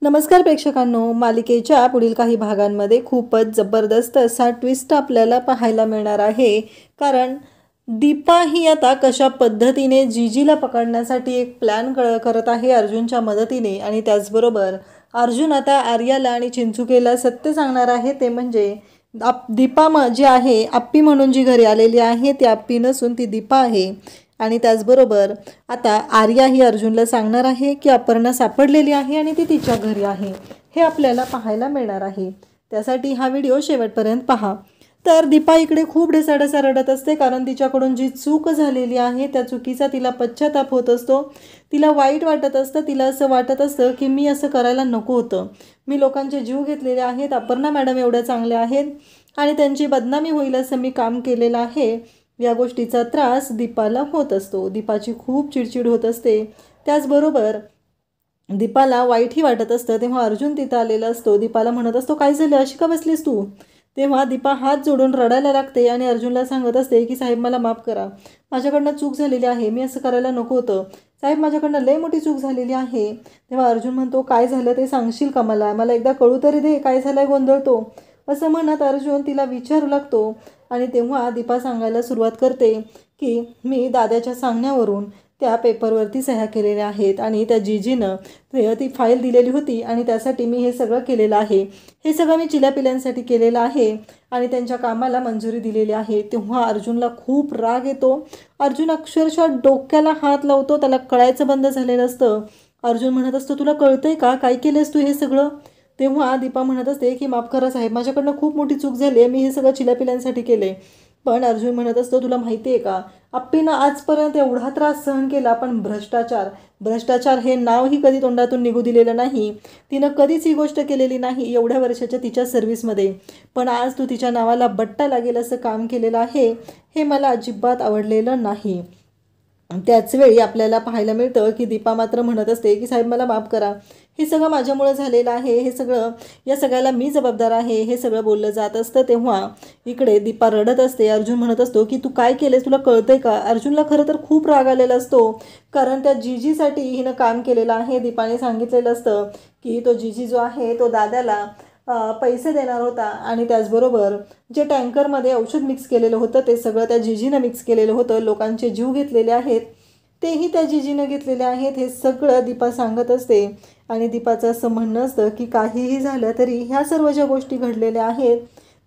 नमस्कार प्रेक्षकांनो, मालिकेच्या पुढील काही भागांमध्ये खूपच जबरदस्त असा ट्विस्ट आपल्याला पाहायला मिळणार आहे. कारण दीपा ही आता कशा पद्धतीने जीजीला पकडण्यासाठी एक प्लॅन करत आहे अर्जुनच्या मदतीने. आणि त्याचबरोबर अर्जुन आता आर्याला आणि चिंचुकेला सत्य सांगणार आहे. ते म्हणजे दीपा जी आहे, आप्पी म्हणून जी घरी आलेली आहे ती आप्पी नसून ती दीपा आहे. आणि त्याचबरोबर आता आर्या ही अर्जुनला सांगणार आहे की अपर्णा सापडलेली आहे आणि ती तिच्या घरी आहे. हे आपल्याला पाहायला मिळणार आहे. त्यासाठी हा व्हिडिओ शेवटपर्यंत पहा. तर दीपा इकडे खूप ढसाढसा रडत असते, कारण तिच्याकडून जी चूक झालेली आहे त्या चुकीचा तिला पश्चाताप होत असतो. तिला वाईट वाटत असतं. तिला असं वाटत असतं की मी असं करायला नको होतं. मी लोकांचे जीव घेतलेले आहेत. अपर्णा मॅडम एवढ्या चांगल्या आहेत आणि त्यांची बदनामी होईल असं मी काम केलेलं आहे. या गोष्टीचा त्रास दीपाला होत असतो. दीपाची खूप चिडचिड होत असते. त्याचबरोबर दीपाला वाईटही वाटत असतं. तेव्हा अर्जुन तिथं आलेला असतो. दीपाला म्हणत असतो, काय झालं, अशी का बसलीस तू? तेव्हा दीपा हात जोडून रडायला लागते आणि अर्जुनला सांगत असते की साहेब मला माफ करा, माझ्याकडनं चूक झालेली आहे. मी असं करायला नको होतं साहेब, माझ्याकडनं लय मोठी चूक झालेली आहे. तेव्हा अर्जुन म्हणतो, काय झालं ते सांगशील का मला एकदा कळू तरी दे, काय झालंय गोंधळतो असं म्हणत अर्जुन तिला विचारू लागतो. आणि तेव्हा दीपा सांगायला सुरुवात करते की मी दादाच्या सांगण्यावरून त्या पेपरवरती सह्या केलेल्या आहेत आणि त्या जीजीनं ती फाईल दिलेली होती आणि त्यासाठी मी हे सगळं केलेलं आहे. हे सगळं मी चिल्यापिल्यांसाठी केलेलं आहे आणि त्यांच्या कामाला मंजुरी दिलेली आहे. तेव्हा अर्जुनला खूप राग येतो. अर्जुन अक्षरशः डोक्याला हात लावतो. त्याला कळायचं बंद झालेलं असतं. अर्जुन म्हणत असतो, तुला कळतंय का, काय केलंस तू हे सगळं? तेव्हा दीपा म्हणत असते की माफ करा साहेब, माझ्याकडनं खूप मोठी चूक झाली आहे. मी हे सगळं चिल्यापिल्यांसाठी केले. पण अर्जुन म्हणत असतो, तुला माहिती आहे का, आप्पीनं आजपर्यंत एवढा त्रास सहन केला, पण भ्रष्टाचार हे नावही कधी तोंडातून निघू दिलेलं नाही. तिनं कधीच ही गोष्ट केलेली नाही एवढ्या वर्षाच्या तिच्या सर्व्हिसमध्ये. पण आज तू तिच्या नावाला बट्टा लागेल असं काम केलेलं आहे. हे मला अजिबात आवडलेलं नाही. त्याचवेळी आपल्याला पाहायला मिळतं की दीपा मात्र म्हणत असते की साहेब मला माफ करा, हे सगळं माझ्यामुळं झालेलं आहे. या सगळ्याला मी जबाबदार आहे. हे सगळं बोललं जात असतं. तेव्हा इकडे दीपा रडत असते. अर्जुन म्हणत असतो की तू काय केलेस, तुला कळतंय का? अर्जुनला खरं तर खूप राग आलेला असतो, कारण त्या जीजीसाठी हिनं काम केलेलं आहे. दीपाने सांगितलेलं असतं की तो जीजी जो आहे तो दादाला पैसे देणार होता आणि त्याचबरोबर जे टँकरमध्ये औषध मिक्स केलेलं होतं ते सगळं त्या जीजीनं मिक्स केलेलं होतं. लोकांचे जीव घेतलेले आहेत तेही त्या जीजीनं घेतलेले आहेत. हे सगळं दीपा सांगत असते आणि दीपाचं असं म्हणणं असतं की काहीही झालं तरी ह्या सर्व ज्या गोष्टी घडलेल्या आहेत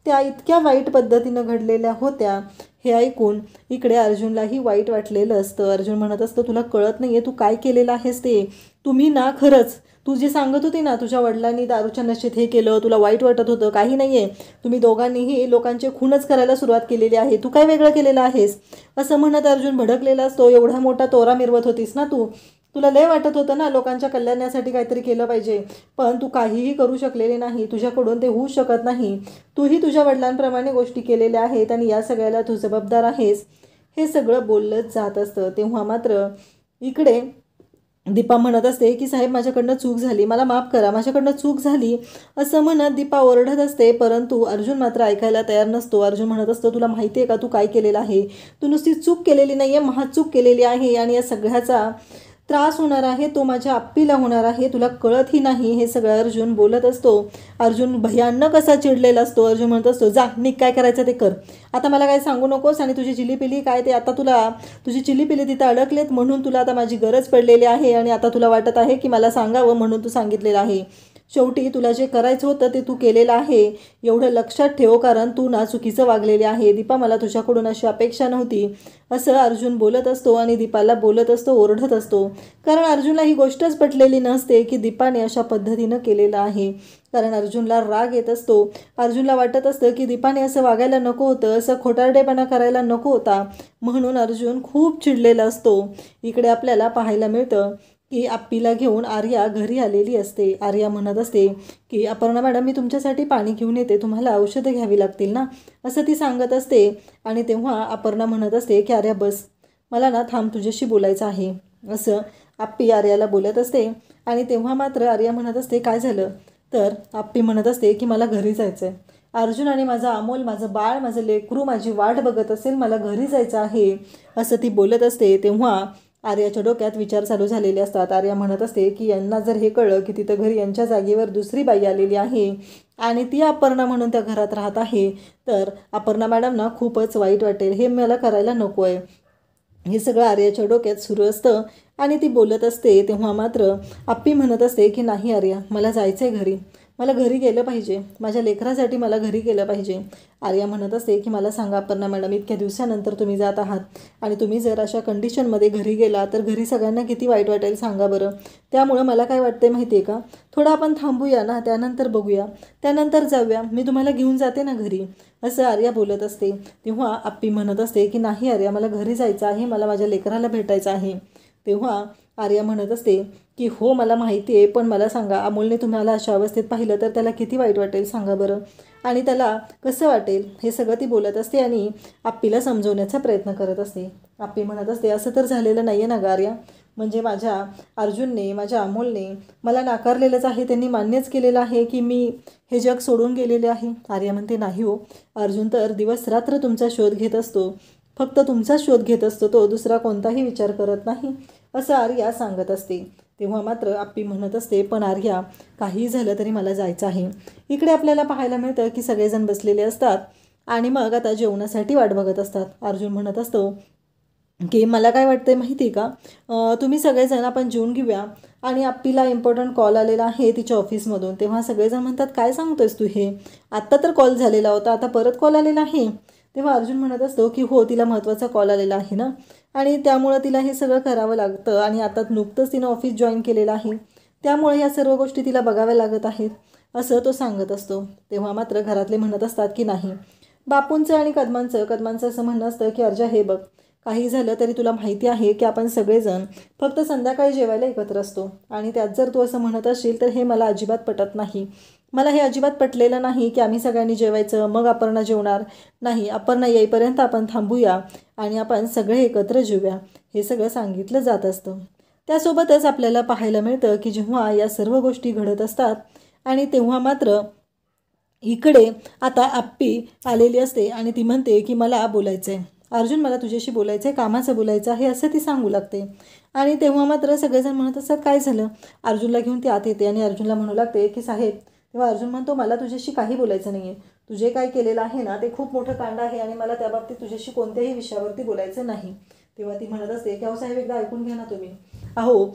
त्या इतक्या वाईट पद्धतीनं घडलेल्या होत्या. हे ऐकून इकडे अर्जुनलाही वाईट वाटलेलं असतं. अर्जुन म्हणत असतं, तुला कळत नाही आहे तू काय केलेलं आहेस ते. तुम्ही ना खरंच तू जे सांगत होती ना, तुझ्या वडिलांनी दारूच्या नशेत हे केलं, तुला वाईट वाटत होतं, काही नाही आहे. तुम्ही दोघांनीही लोकांचे खूनच करायला सुरुवात केलेली आहे. तू काय वेगळं केलेलं आहेस असं म्हणत अर्जुन भडकलेला असतो. एवढा मोठा तोरा मिरवत होतीस ना तू, तुला लय वाटत होतं ना लोकांच्या कल्याणासाठी काहीतरी केलं पाहिजे, पण तू काहीही करू शकलेली नाही. तुझ्याकडून ते होऊ शकत नाही. तूही तुझ्या वडिलांप्रमाणे गोष्टी केलेल्या आहेत आणि या सगळ्याला तू जबाबदार आहेस. हे सगळं बोललं जात असतं. तेव्हा मात्र इकडे दीपा म्हणत असते की साहेब माझ्याकडनं चूक झाली, मला माफ करा, माझ्याकडनं चूक झाली असं म्हणत दीपा ओरडत असते. परंतु अर्जुन मात्र ऐकायला तयार नसतो. अर्जुन म्हणत असतो, तुला माहिती आहे का तू काय केलेलं आहे? तू नुसती चूक केलेली नाही आहे, महाचूक केलेली आहे आणि या सगळ्याचा त्रास होणार आहे तो माझ्या आप्पीला होणार आहे. तुला कळतही नाही. हे सगळं अर्जुन बोलत असतो. अर्जुन भयानक असा चिडलेला असतो. अर्जुन म्हणत असतो, जा निघ, काय करायचं ते कर, आता मला काय सांगू नकोस. आणि तुझी चिलीपिली काय ते आता तुझी चिलीपिली तिथं अडकलेत म्हणून तुला आता माझी गरज पडलेली आहे आणि आता तुला वाटत आहे की मला सांगावं म्हणून तू सांगितलेलं आहे. शेवटी तुला जे करायचं होतं ते तू केलेलं आहे, एवढं लक्षात ठेव, कारण तू ना चुकीचं वागलेली आहे. दीपा मला तुझ्याकडून अशी अपेक्षा नव्हती असं अर्जुन बोलत असतो आणि दीपाला बोलत असतो, ओरडत असतो. कारण अर्जुनला ही गोष्टच पटलेली नसते की दीपाने अशा पद्धतीनं केलेलं आहे. कारण अर्जुनला राग येत असतो. अर्जुनला वाटत असतं की दीपाने असं वागायला नको होतं, असं खोटारडेपणा करायला नको होता, म्हणून अर्जुन खूप चिडलेला असतो. इकडे आपल्याला पाहायला मिळतं की आप्पीला घेऊन आर्या घरी आलेली असते. आर्या म्हणत असते की अपर्णा मॅडम मी तुमच्यासाठी पाणी घेऊन येते, तुम्हाला औषधं घ्यावी लागतील ना असं ती सांगत असते. आणि तेव्हा अपर्णा म्हणत असते की आर्या बस, मला ना थांब, तुझ्याशी बोलायचं आहे असं आप्पी आर्याला बोलत असते. आणि तेव्हा मात्र आर्या म्हणत असते, काय झालं? तर आप्पी म्हणत असते की मला घरी जायचं आहे. अर्जुन आणि माझा अमोल, माझं बाळ, माझं लेकरू माझी वाट बघत असेल, मला घरी जायचं आहे असं ती बोलत असते. तेव्हा आर्याच्या डोक्यात विचार चालू झालेले असतात. आर्या म्हणत असते की यांना जर हे कळलं की तिथं घरी यांच्या जागेवर दुसरी बाई आलेली आहे आणि ती अपर्णा म्हणून त्या घरात राहत आहे, तर अपर्णा मॅडमना खूपच वाईट वाटेल. हे मला करायला नको आहे. हे सगळं आर्याच्या डोक्यात सुरू असतं आणि ती बोलत असते. तेव्हा मात्र आप्पी म्हणत असते की नाही आर्या, मला जायचं आहे घरी, मला घरी गेलं पाहिजे, माझ्या लेकरासाठी मला घरी गेलं पाहिजे. आर्या म्हणत असते की मला सांगा अपर्णा मॅडम, इतक्या दिवसानंतर तुम्ही जात आहात आणि तुम्ही जर अशा कंडिशनमध्ये घरी गेला तर घरी सगळ्यांना किती वाईट वाटेल सांगा बरं. त्यामुळं मला काय वाटते माहिती आहे का, थोडं आपण थांबूया ना, त्यानंतर बघूया, त्यानंतर जाऊया, मी तुम्हाला घेऊन जाते ना घरी, असं आर्या बोलत असते. तेव्हा आप्पी म्हणत असते की नाही आर्या, मला घरी जायचं आहे, मला माझ्या लेकराला भेटायचं आहे. तेव्हा आर्या म्हणत असते की हो मला माहिती आहे, पण मला सांगा अमोलने तुम्हाला अशा अवस्थेत पाहिलं तर त्याला किती वाईट वाटेल सांगा बरं, आणि त्याला कसं वाटेल, हे सगळं ती बोलत असते आणि आप्पीला समजवण्याचा प्रयत्न करत असते. आप्पी म्हणत असते असं तर झालेलं नाही आहे ना आर्या, म्हणजे माझ्या अर्जुनने, माझ्या अमोलने मला नाकारलेलंच आहे, त्यांनी मान्यच केलेलं आहे की मी हे जग सोडून गेलेले आहे. आर्या म्हणते नाही हो, अर्जुन तर दिवस रात्र तुमचा शोध घेत असतो, फक्त तुमचा शोध घेत असतो, तो दुसरा कोणताही विचार करत नाही, असं आर्या सांगत असते. तेव्हा मात्र आप्पी म्हणत असते पण आर्या, काही झालं तरी मला जायचं आहे. इकडे आपल्याला पाहायला मिळतं की सगळेजण बसलेले असतात आणि मग आता जेवणासाठी वाट बघत असतात. अर्जुन म्हणत असतो की मला काय वाटतंय माहिती आहे का, तुम्ही सगळेजण आपण जेवून घेऊया, आणि आप्पीला इम्पॉर्टंट कॉल आलेला आहे तिच्या ऑफिसमधून. तेव्हा सगळेजण म्हणतात काय सांगतोयस तू, हे आत्ता तर कॉल झालेला होता, आता परत कॉल आलेला आहे. तेव्हा अर्जुन म्हणत असतो की हो, तिला महत्त्वाचा कॉल आलेला आहे ना, आणि त्यामुळं तिला हे सगळं करावं लागतं, आणि आता नुकतंच तिनं ऑफिस जॉईन केलेलं आहे, त्यामुळे या सर्व गोष्टी तिला बघाव्या लागत आहेत, असं तो सांगत असतो. तेव्हा मात्र घरातले म्हणत असतात की नाही, बापूंचं आणि कदमांचं असं म्हणणं असतं की अर्जा हे बघ, काही झालं तरी तुला माहिती आहे की आपण सगळेजण फक्त संध्याकाळी जेवायला एकत्र असतो, आणि त्यात जर तू असं म्हणत असशील तर हे मला अजिबात पटत नाही. मला हे अजिबात पटलेलं नाही की आम्ही सगळ्यांनी जेवायचं मग अपर्णा जेवणार नाही, अपर्णा येईपर्यंत आपण थांबूया आणि आपण सगळे एकत्र जेवूया, हे सगळं सांगितलं जात असतं. त्यासोबतच आपल्याला पाहायला मिळतं की जेव्हा या सर्व गोष्टी घडत असतात आणि तेव्हा मात्र इकडे आता आप्पी आलेली असते आणि ती म्हणते की मला बोलायचं आहे अर्जुन, मला तुझ्याशी बोलायचं आहे, कामाचं बोलायचं आहे, असं ती सांगू लागते. आणि तेव्हा मात्र सगळेजण म्हणत असतात काय झालं. अर्जुनला घेऊन ती आत येते आणि अर्जुनला म्हणू लागते की साहेब. तेव्हा अर्जुन म्हणतो मला तुझ्याशी काही बोलायचं नाही आहे, तुझे काय केलेलं आहे ना ते खूप मोठं कांड आहे आणि मला त्याबाबतीत तुझ्याशी कोणत्याही विषयावरती बोलायचं नाही. तेव्हा ती म्हणत असते की अहो साहेब, एकदा ऐकून घ्या ना तुम्ही. अहो,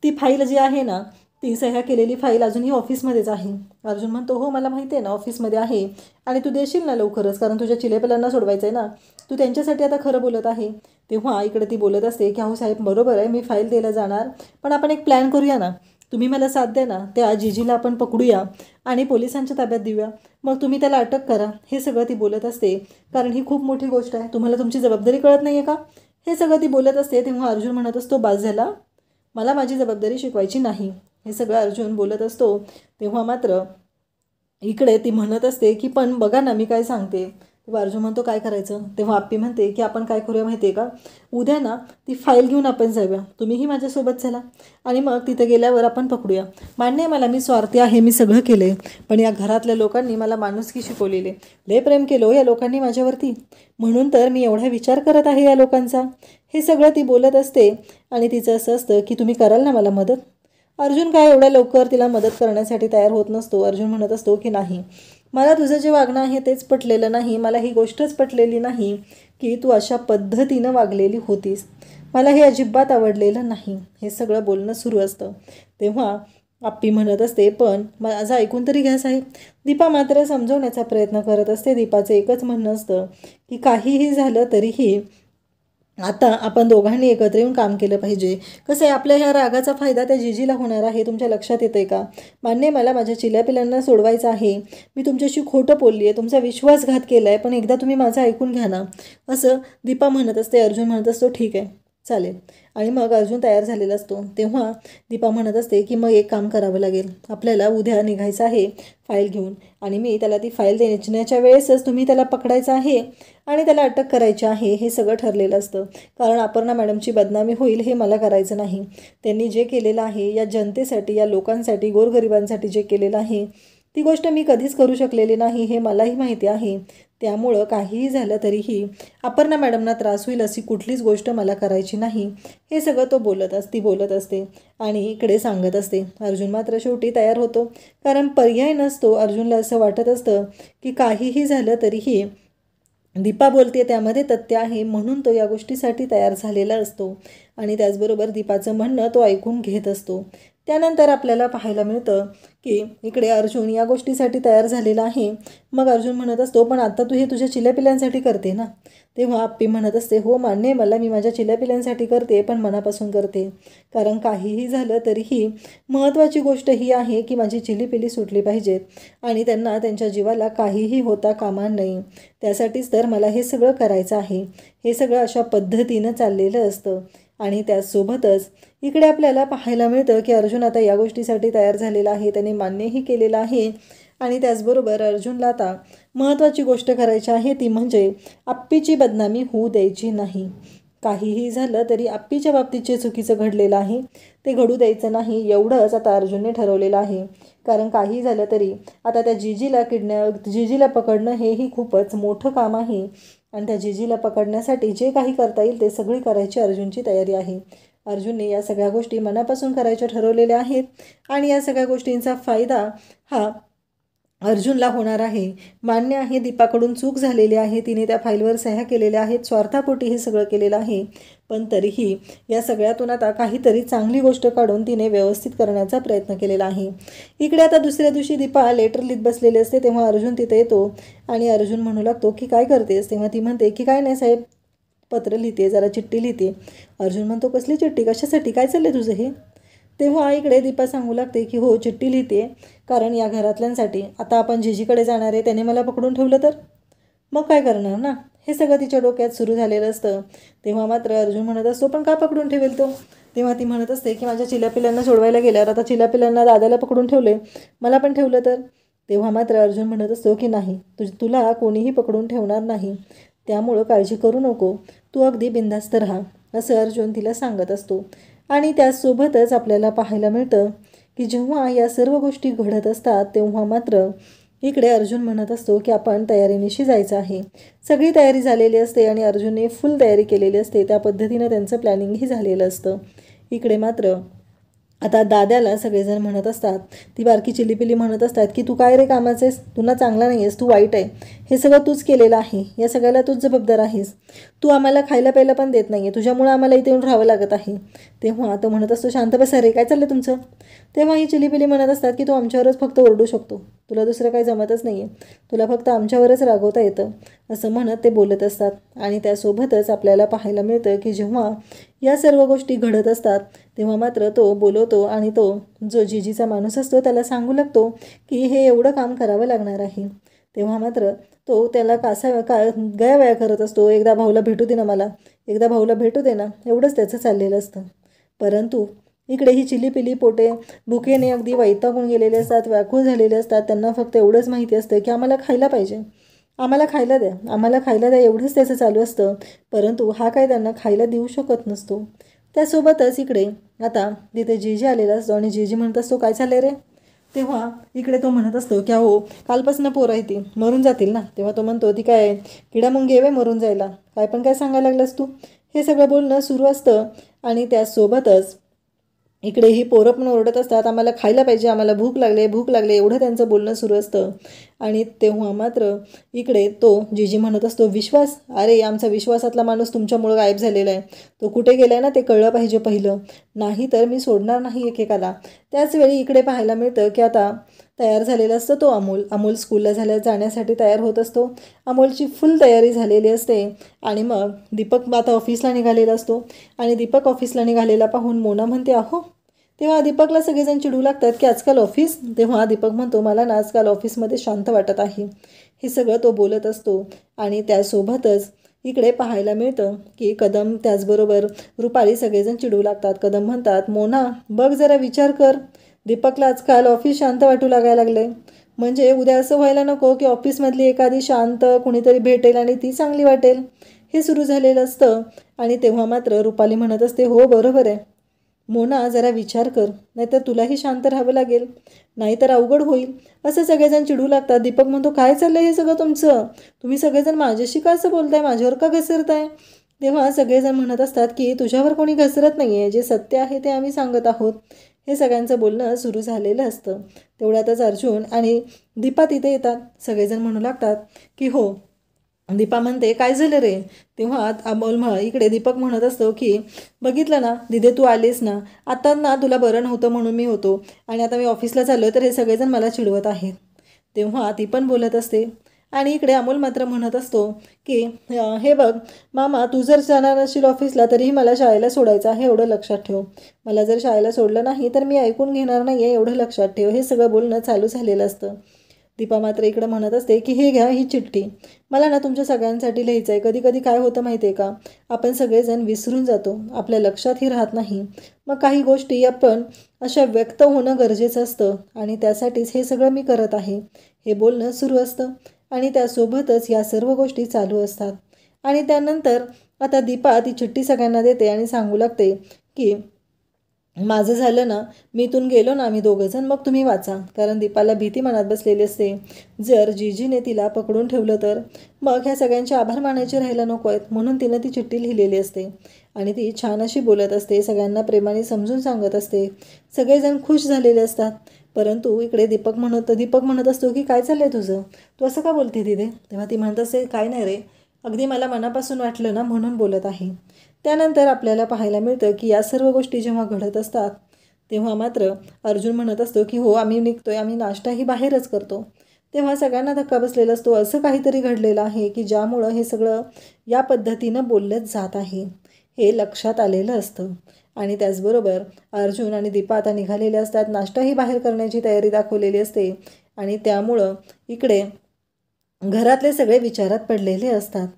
ती फाईल जी आहे ना, ती सह्या केलेली फाईल अजूनही ऑफिसमध्येच आहे. अर्जुन म्हणतो हो मला माहिती आहे ना, ऑफिसमध्ये आहे, आणि तू देशील ना लवकरच, कारण तुझ्या चिलेपिलांना सोडवायचं आहे ना, तू त्यांच्यासाठी आता खरं बोलत आहे. तेव्हा इकडे ती बोलत असते की अहो साहेब बरोबर आहे, मी फाईल द्यायला जाणार, पण आपण एक प्लॅन करूया ना, तुम्ही मला साथ द्या ना, त्या जीजीला आपण पकडूया आणि पोलिसांच्या ताब्यात देऊया, मग तुम्ही त्याला अटक करा. हे सगळं ती बोलत असते, कारण ही खूप मोठी गोष्ट आहे, तुम्हाला तुमची जबाबदारी कळत नाही आहे का, हे सगळं ती बोलत असते. तेव्हा अर्जुन म्हणत असतो बास झाला, मला माझी जबाबदारी शिकवायची नाही, हे सगळं अर्जुन बोलत असतो. तेव्हा मात्र इकडे ती म्हणत असते की पण बघा ना मी काय सांगते. तेव्हा अर्जुन म्हणतो काय करायचं. तेव्हा आप्पी म्हणते की आपण काय करूया माहिती आहे का, उद्या ना ती फाईल घेऊन आपण जाऊया, तुम्हीही माझ्यासोबत चला, आणि मग तिथं गेल्यावर आपण पकडूया. मान्य आहे मला, मी स्वार्थी आहे, मी सगळं केलं आहे, पण या घरातल्या लोकांनी मला माणुसकी शिकवलेली, लय प्रेम केलं या लोकांनी माझ्यावरती, म्हणून तर मी एवढा विचार करत आहे या लोकांचा. हे सगळं ती बोलत असते आणि तिचं असं असतं की तुम्ही कराल ना मला मदत. अर्जुन काय एवढ्या लवकर तिला मदत करण्यासाठी तयार होत नसतो. अर्जुन म्हणत असतो की नाही, मला तुझं जे वागणं आहे तेच पटलेलं नाही, मला ही गोष्टच पटलेली नाही की तू अशा पद्धतीनं वागलेली होतीस, मला हे अजिबात आवडलेलं नाही. हे सगळं बोलणं सुरू असतं. तेव्हा आप्पी म्हणत असते पण माझं ऐकून तरी घ्या साहेब. दीपा मात्र समजवण्याचा प्रयत्न करत असते. दीपाचं एकच म्हणणं असतं की काहीही झालं तरीही आता आपण दोघांनी एकत्र येऊन काम केलं पाहिजे. कसं आहे, आपल्या ह्या रागाचा फायदा त्या जीजीला होणार आहे, तुमच्या लक्षात येतं आहे का. मान्य मला माझ्या चिल्यापिलांना सोडवायचं आहे, मी तुमच्याशी खोटं बोलली आहे, तुमचा विश्वासघात केला आहे, पण एकदा तुम्ही माझं ऐकून घ्या ना, असं दीपा म्हणत असते. अर्जुन म्हणत असतो ठीक आहे चालेल, आणि मग अर्जुन तयार झालेला असतो. तेव्हा दीपा म्हणत असते की मग एक काम करावं लागेल, आपल्याला उद्या निघायचं आहे फाईल घेऊन, आणि मी त्याला ती फाईल देण्याच्या वेळेसच तुम्ही त्याला पकडायचं आहे आणि त्याला अटक करायची आहे, हे सगळं ठरलेलं असतं. कारण अपर्णा मॅडमची बदनामी होईल हे मला करायचं नाही. त्यांनी जे केलेलं आहे या जनतेसाठी, या लोकांसाठी, गोरगरिबांसाठी जे केलेलं आहे ती गोष्ट मी कधीच करू शकलेली नाही, हे मलाही माहिती आहे. त्यामुळं काहीही झालं तरीही अपर्णा मॅडमना त्रास होईल अशी कुठलीच गोष्ट मला करायची नाही, हे सगळं ती बोलत असते आणि इकडे सांगत असते. अर्जुन मात्र शेवटी तयार होतो, कारण पर्याय नसतो. अर्जुनला असं वाटत असतं की काहीही झालं तरीही दीपा बोलते त्यामध्ये तथ्य आहे, म्हणून तो या गोष्टीसाठी तयार झालेला असतो आणि त्याचबरोबर दीपाचं म्हणणं तो ऐकून घेत असतो. त्यानंतर आपल्याला पाहायला मिळतं की इकडे अर्जुन या गोष्टीसाठी तयार झालेला आहे. मग अर्जुन म्हणत असतो, पण आता तू हे तुझ्या चिल्यापिल्यांसाठी करते ना? तेव्हा आप्पी म्हणत असते, हो मान्य आहे मला, मी माझ्या चिल्यापिल्यांसाठी करते, पण मनापासून करते. कारण काहीही झालं तरीही महत्त्वाची गोष्ट ही आहे की माझी चिलीपिली सुटली पाहिजेत आणि त्यांना त्यांच्या जीवाला काहीही होता कामा नये. त्यासाठीच तर मला हे सगळं करायचं आहे. हे सगळं अशा पद्धतीनं चाललेलं असतं. आणि त्याचसोबतच इकडे आपल्याला पाहायला मिळतं की अर्जुन आता या गोष्टीसाठी तयार झालेला आहे, त्याने मान्यही केलेलं आहे. आणि त्याचबरोबर अर्जुनला आता महत्त्वाची गोष्ट करायची आहे, ती म्हणजे आप्पीची बदनामी होऊ द्यायची नाही. काहीही झालं तरी आप्पीच्या बाबतीत जे चुकीचं घडलेलं आहे ते घडू द्यायचं नाही, एवढंच आता अर्जुनने ठरवलेलं आहे. कारण काही झालं तरी आता त्या जिजीला पकडणं हेही खूपच मोठं काम आहे आणि त्या जिजीला पकडण्यासाठी जे काही करता येईल ते सगळी करायची अर्जुनची तयारी आहे. अर्जुनने या सगळ्या गोष्टी मनापासून करायच्या ठरवलेल्या आहेत आणि या सगळ्या गोष्टींचा फायदा हा अर्जुनला होणार आहे. मान्य आहे दीपाकडून चूक झालेली आहे, तिने त्या फाईलवर सह्या केलेल्या आहेत, स्वार्थापोटी हे सगळं केलेलं आहे. पण तरीही या सगळ्यातून आता काहीतरी चांगली गोष्ट काढून तिने व्यवस्थित करण्याचा प्रयत्न केलेला आहे. इकडे आता दुसऱ्या दिवशी दीपा लेटर लिहित बसलेले असते, तेव्हा अर्जुन तिथे येतो आणि अर्जुन म्हणू लागतो की काय करतेस? तेव्हा ती म्हणते की काय नाही साहेब, पत्र लिहिते, जरा चिठ्ठी लिहिते. अर्जुन म्हणतो, कसली चिठ्ठी, कशासाठी, काय चाललंय तुझं हे? तेव्हा इकडे दीपा सांगू लागते की हो चिठ्ठी लिहिते, कारण या घरातल्यांसाठी. आता आपण जिजीकडे जाणार आहे, त्याने मला पकडून ठेवलं तर मग काय करणार ना, हे सगळं तिच्या डोक्यात सुरू झालेलं असतं. तेव्हा मात्र अर्जुन म्हणत असतो, पण का पकडून ठेवेल तो? तेव्हा ती म्हणत असते की माझ्या चिल्यापिल्यांना सोडवायला गेल्यावर आता चिल्यापिल्यांना दादाला पकडून ठेवले, मला पण ठेवलं तर? तेव्हा मात्र अर्जुन म्हणत असतो की नाही, तुला कोणीही पकडून ठेवणार नाही, त्यामुळं काळजी करू नको, तू अगदी बिनधास्त राहा, असं अर्जुन तिला सांगत असतो. आणि त्याचसोबतच आपल्याला पाहायला मिळतं की जेव्हा या सर्व गोष्टी घडत असतात तेव्हा मात्र इकडे अर्जुन म्हणत असतो की आपण तयारीनिशी जायचं आहे. सगळी तयारी झालेली असते आणि अर्जुनने फुल तयारी केलेली असते, त्या पद्धतीनं त्यांचं प्लॅनिंगही झालेलं असतं. इकडे मात्र आता दाद्याला सगळेजण म्हणत असतात, ती बारकी चिलीपिली म्हणत असतात की तू काय रे कामाचं आहेस, तू ना चांगला नाही आहेस, तू वाईट आहे, हे सगळं तूच केलेलं आहे, या सगळ्याला तूच जबाबदार आहेस, तू आम्हाला खायला प्यायला पण देत नाही आहे, तुझ्यामुळं आम्हाला इथे येऊन राहावं लागत आहे. तेव्हा तो म्हणत असतो, शांत बसा रे, काय चाललं तुमचं? तेव्हा ही चिलीपिली म्हणत असतात की तू आमच्यावरच फक्त ओरडू शकतो, तुला दुसरं काही जमतच नाही आहे, तुला फक्त आमच्यावरच रागवता येतं, असं म्हणत ते बोलत असतात. आणि त्यासोबतच आपल्याला पाहायला मिळतं की जेव्हा या सर्व गोष्टी घडत असतात तेव्हा मात्र तो बोलवतो आणि तो जो जिजीचा माणूस असतो त्याला सांगू लागतो की हे एवढं काम करावं लागणार आहे. तेव्हा मात्र तो त्याला गयावया करत असतो, एकदा भाऊला भेटू दे ना, मला एकदा भाऊला भेटू दे ना, एवढंच त्याचं चाललेलं असतं. परंतु इकडे ही चिलीपिली पोटे भुकेने अगदी वैतागून गेलेले असतात, व्याकुळ झालेले असतात. त्यांना फक्त एवढंच माहिती असतं की आम्हाला खायला पाहिजे, आम्हाला खायला द्या, आम्हाला खायला द्या, एवढंच त्याचं चालू असतं. परंतु हा काय त्यांना खायला देऊ शकत नसतो. त्यासोबतच इकडे आता तिथे जीजी आलेला असतो आणि जीजी म्हणत असतो, काय चाललंय रे? तेव्हा इकडे तो म्हणत असतो की हो कालपासून पोरं आहे ती मरून जातील ना. तेव्हा तो म्हणतो, ती काय किडा मुंगी आहे मरून जायला, काय पण काय सांगायला लागलास तू? हे सगळं बोलणं सुरू असतं. आणि त्यासोबतच इकडे ही पोरं पण ओरडत असतात, आम्हाला खायला पाहिजे, आम्हाला भूक लागले, एवढं त्यांचं बोलणं सुरू असतं. आणि तेव्हा मात्र इकडे तो जीजी म्हणत असतो, विश्वास, अरे आमचा विश्वासातला माणूस तुमच्यामुळं गायब झालेला आहे, तो कुठे गेला आहे ना ते कळलं पाहिजे पहिलं, नाही तर मी सोडणार नाही एकेकाला. त्याचवेळी इकडे पाहायला मिळतं की आता तयार झालेला असतो तो अमोल स्कूलला जाण्यासाठी तयार होत असतो. अमोलची फुल तयारी झालेली असते आणि मग दीपक आता ऑफिसला निघालेला असतो आणि दीपक ऑफिसला निघालेला पाहून मोना म्हणते, अहो. तेव्हा दीपकला सगळेजण चिडू लागतात की आजकाल ऑफिस. तेव्हा दीपक म्हणतो, मला ना आजकाल ऑफिसमध्ये शांत वाटत आहे, हे सगळं तो बोलत असतो. आणि त्यासोबतच इकडे पाहायला मिळतं की कदम त्याचबरोबर रुपाली सगळेजण चिडू लागतात. कदम म्हणतात, मोना बघ जरा विचार कर, दीपकला आजकाल ऑफिस शांत वाटू लागायला लागले, म्हणजे उद्या असं व्हायला नको की ऑफिसमधली एखादी शांत कुणीतरी भेटेल आणि ती चांगली वाटेल, हे सुरू झालेलं असतं. आणि तेव्हा मात्र रुपाली म्हणत असते, हो बरोबर आहे, मोना जरा विचार कर, नाहीतर तुलाही शांत राहावं लागेल, नाहीतर अवघड होईल, असं सगळेजण चिडू लागतात. दीपक म्हणतो, काय चाललंय हे सगळं तुमचं? तुम्ही सगळेजण माझ्याशी का असं बोलताय, माझ्यावर का घसरताय? तेव्हा सगळेजण म्हणत असतात की तुझ्यावर कोणी घसरत नाही आहे, जे सत्य आहे ते आम्ही सांगत आहोत. हे सगळ्यांचं बोलणं सुरू झालेलं असतं. तेवढ्यातच अर्जुन आणि दीपा तिथे येतात. सगळेजण म्हणू लागतात की हो. दीपा म्हणते, काय झालं रे? तेव्हा अमोल इकडे दीपक म्हणत असतो की बघितलं ना दिदे, तू आलीस ना, आता ना तुला बरं नव्हतं म्हणून मी होतो, आणि आता मी ऑफिसला चाललो तर हे सगळेजण मला चिडवत आहेत. तेव्हा ती पण बोलत असते. आणि इकडे अमोल मात्र म्हणत असतो की हे बघ मामा, तू जर जाणार असशील ऑफिसला तरीही मला शाळेला सोडायचं आहे, एवढं लक्षात ठेव. मला जर शाळेला सोडलं नाही तर मी ऐकून घेणार नाही आहे, एवढं लक्षात ठेव. हे सगळं बोलणं चालू झालेलं असतं. दीपा मात्र इकडं म्हणत असते की हे घ्या ही चिठ्ठी, मला ना तुमच्या सगळ्यांसाठी लिहायचं आहे. कधी कधी काय होतं माहिती आहे का, आपण सगळेजण विसरून जातो, आपल्या लक्षातही राहत नाही. मग काही गोष्टी आपण अशा व्यक्त होणं गरजेचं असतं, आणि त्यासाठीच हे सगळं मी करत आहे. हे बोलणं सुरू असतं आणि त्यासोबतच या सर्व गोष्टी चालू असतात. आणि त्यानंतर आता दीपा ती चिठ्ठी सगळ्यांना देते आणि सांगू लागते की माझं झालं ना, मी इथून गेलो ना, आम्ही दोघंजण, मग तुम्ही वाचा. कारण दीपाला भीती मनात बसलेली असते, जर जीजीने तिला पकडून ठेवलं तर मग ह्या सगळ्यांचे आभार मानायचे राहायला नको आहेत, म्हणून तिनं ती चिठ्ठी लिहिलेली असते. आणि ती छान अशी बोलत असते, सगळ्यांना प्रेमाने समजून सांगत असते. सगळेजण खुश झालेले असतात. परंतु इकडे दीपक म्हणत असतो की काय चाललंय तुझं, तू असं का बोलते तिथे? तेव्हा ती म्हणत असते, काय नाही रे, अगदी मला मनापासून वाटलं ना म्हणून बोलत आहे. त्यानंतर आपल्याला पाहायला मिळतं की या सर्व गोष्टी जेव्हा घडत असतात तेव्हा मात्र अर्जुन म्हणत असतो की हो, आम्ही निघतोय, आम्ही नाश्ताही बाहेरच करतो. तेव्हा सगळ्यांना धक्का बसलेला असतो, असं काहीतरी घडलेलं आहे की ज्यामुळं हे सगळं या पद्धतीनं बोललंच जात आहे, हे लक्षात आलेलं असतं. आणि त्याचबरोबर अर्जुन आणि दीपा आता निघालेले असतात, नाश्ताही बाहेर करण्याची तयारी दाखवलेली असते. आणि त्यामुळं इकडे घरातले सगळे विचारात पडलेले असतात.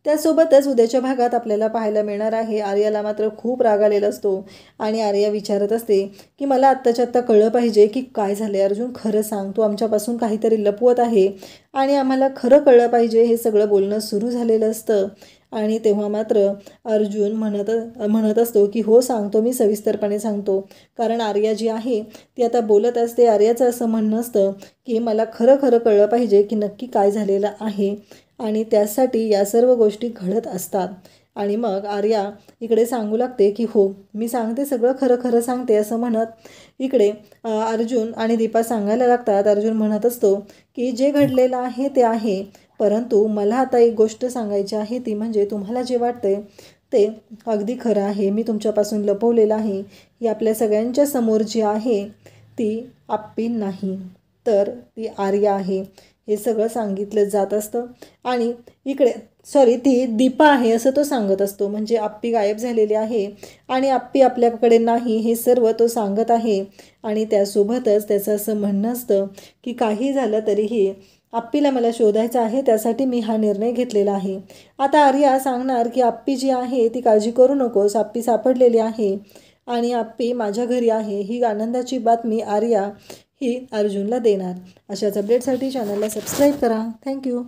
त्यासोबतच उद्याच्या भागात आपल्याला पाहायला मिळणार आहे, आर्याला मात्र खूप राग आलेला असतो. आणि आर्या विचारत असते की मला आत्ताच्या आत्ता कळलं पाहिजे की काय झाले. अर्जुन, खरं सांग, तू आमच्यापासून काहीतरी लपवत आहे आणि आम्हाला खरं कळलं पाहिजे. हे सगळं बोलणं सुरू झालेलं असतं. आणि तेव्हा मात्र अर्जुन म्हणत असतो की हो सांगतो, मी सविस्तरपणे सांगतो. कारण आर्या जी आहे ती आता बोलत असते. आर्याचं असं म्हणणं असतं की मला खरं खरं कळलं पाहिजे की नक्की काय झालेलं आहे, आणि त्यासाठी या सर्व गोष्टी घडत असतात. आणि मग आर्या इकडे सांगू लागते की हो, मी सांगते, सगळं खरं खरं सांगते, असं म्हणत इकडे अर्जुन आणि दीपा सांगायला लागतात. अर्जुन म्हणत असतो की जे घडलेलं आहे ते आहे, परंतु मला आता एक गोष्ट सांगायची आहे, ती म्हणजे तुम्हाला जे वाटतंय ते अगदी खरं आहे. मी तुमच्यापासून लपवलेलं आहे. ही आपल्या सगळ्यांच्या समोर जी आहे ती आप्पी नाही, तर ती आर्या आहे, हे सगळं सांगितलं जात असतं. आणि इकडे ती दीपा आहे असं तो सांगत असतो, म्हणजे आप्पी गायब झालेली आहे आणि आप्पी आपल्याकडे नाही, हे सर्व तो सांगत आहे. आणि त्यासोबतच त्याचं असं म्हणणं असतं की काही झालं तरीही आप्पीला मला शोधायचं आहे, त्यासाठी मी हा निर्णय घेतलेला आहे. आता आर्या सांगणार की आप्पी जी आहे ती काळजी करू नकोस, आप्पी सापडलेली आहे आणि आप्पी माझ्या घरी आहे. ही आनंदाची बातमी आर्या ही अर्जुनला देणार. अशाच अपडेटसाठी चॅनलला सबस्क्राईब करा. थँक्यू.